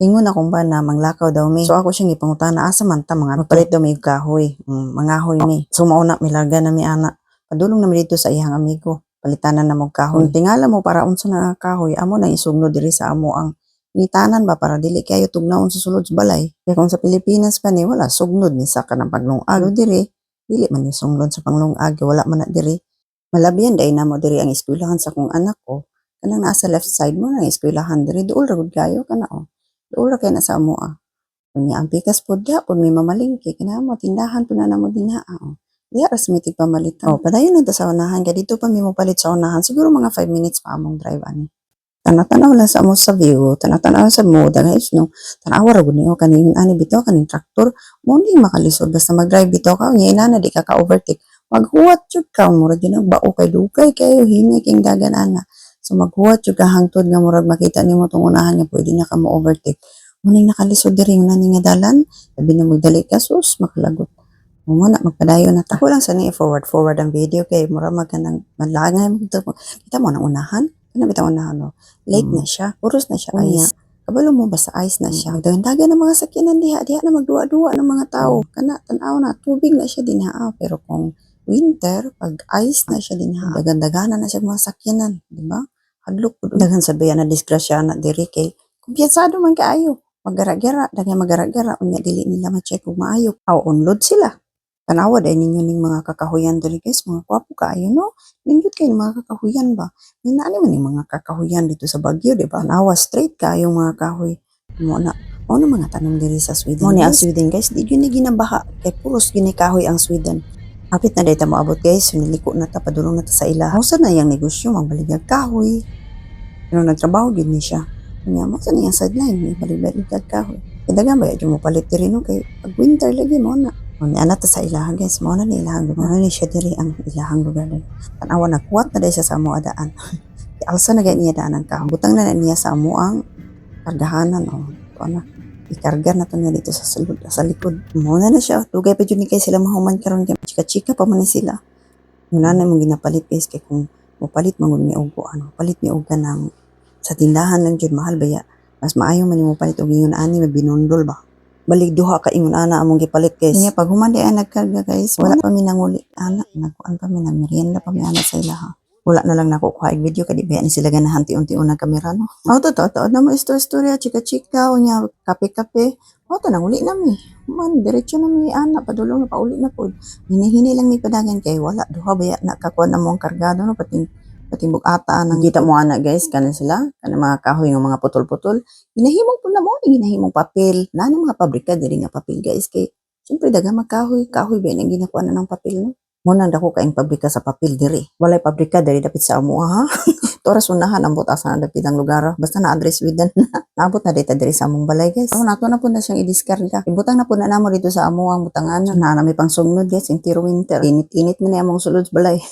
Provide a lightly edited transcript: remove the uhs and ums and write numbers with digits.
Ingon akong ba na manglakaw daw mi. So ako siyang ipangutana asa man ta mga palit daw mi og kahoy. Mangahoy mi. So mauna milarga na mi ana. Padulong na mi dito sa iyang amigo. Palitanan na mo kahoy. Kung tingala mo para unsa na kahoy, amo na isugno diri sa amo ang ngitanan ba para dili kayo tugnaon sa sulod sa balay. Kaya kung sa Pilipinas pa ni wala sugnod ni sa kanang paglungag diri, dili man ni sunglod sa panglungag wala man na diri. Malabihan day na mo diri ang eskwelahan sa kong anak ko. Kanang nasa left side mo na eskwelahan diri duol ra gud kayo kana o. Duol ra kay na sa amo Kunya ang pikas pod gyapon may mamalingki kinahanglan mo tindahan pud na namo dinha o. Diya ras may tigpamalitan. Padayon na ta sa unahan kay dito pa mi mo palit sa unahan siguro mga 5 minutes pa among drive ani. Tanaw-tanaw lang sa amo sa view, tanaw-tanaw sa moda guys no. Tanawa ra gud niyo kaning ani bitaw kaning traktor mo ni makalisod basta mag-drive bitaw ka unya inana di ka ka-overtake. Maghuwat jud ka murag ginabao kay dugay kayo hinay king dagan ana. So maghuwat jud ka hangtod nga murag makita nimo tong unahan nga pwede na ka mo overtake. Munay nakalisod diri yung nani nga dalan, sabi na magdali ka sus makalagot. Muna magpadayon na ta. Ako lang sa ni forward ang video kay mura magkanang malangay kita mo nang unahan. Kana bitaw unahan no. Late na siya, puros na siya ice. Kabalo mo basta ice na siya. Dagan ng mga sakyanan diha na magduwa-duwa ng mga tao. Kana tan-aw na tubig na siya dinha pero kung winter pag ice na siya dinha dagan-daganan na siya mga sakyanan, di ba? Hadlok pud daghan sa bayan na disgrasya na diri kay kumpiyansado man kaayo. Magara-gara, daghan magara-gara unya dili nila ma-check kung maayo. Aw unlod sila. Tanawa dahil ninyo ning mga kakahuyan diri guys, mga kwapo kaayo no. Nindot kayo mga kakahuyan ba? May naani man yung mga kakahuyan dito sa Baguio, di ba? Tanawa straight kayo mga kahoy. Mo na mga tanom diri sa Sweden. Mo ni ang Sweden guys, di gyud ni ginabaha kay puros gini kahoy ang Sweden. Apit na dayta mo abot guys, niliko na ta padulong na ta sa ila. Usa na yang negosyo magbaligya kahoy. Pero nagtrabaho gid ni siya. Nya mo sa niyang sideline, ni baligya kahoy. Dagan ba yung mo palit diri no kay pag winter lagi mo na. Ni ana ta sa ilahan guys, mo na ni ilahang lugar ni siya diri ang ilahang lugar. Tanawa na kuwat na dai sa amo adaan. Alsa na gani niya daan ang kahon. Butang na niya sa amo ang kargahanan o. Ano? Ikarga na to niya dito sa likod. Mo na siya. Dugay pa jud ni kay sila mahuman karon kay chika-chika pa man sila. Muna na mong ginapalit guys kay kung mopalit man ni og palit ni og kanang sa tindahan lang jud mahal baya. Mas maayo man mo palit og ingon ani binundol ba. Balik duha ka ingon ana among gipalit guys. Nya pag human di ang nagkarga guys, wala pa mi nanguli ana, nagkuan pa mi na merienda pa mi ana sa ilaha. Wala na lang nakukuha og video kay di ba ni sila ganahan unti-unti na kamera no. To na mo istorya chika-chika unya kape-kape. To nanguli na mi. Man diretso na mi ana padulong na pauli na pod. Hini lang mi padagan kay wala duha baya nakakuan na mo ang kargado no pating bugata nang kita mo ana guys kanan sila kanang mga kahoy nga mga putol-putol ginahimong po na mo ginahimong papel na mga pabrika diri nga papel guys kay syempre daga magkahoy kahoy ba nang ginakuha na ng papel no mo nang dako kaing pabrika sa papel diri walay pabrika diri dapit sa amo ha toras unahan ang butasan ang dapit ang lugar basta na address with dan naabot na data diri sa among balay guys nato na po na siyang i-discard ibutang na po na namo dito sa amo ang butangan na may pangsunod guys entire winter init-init man ni among sulod balay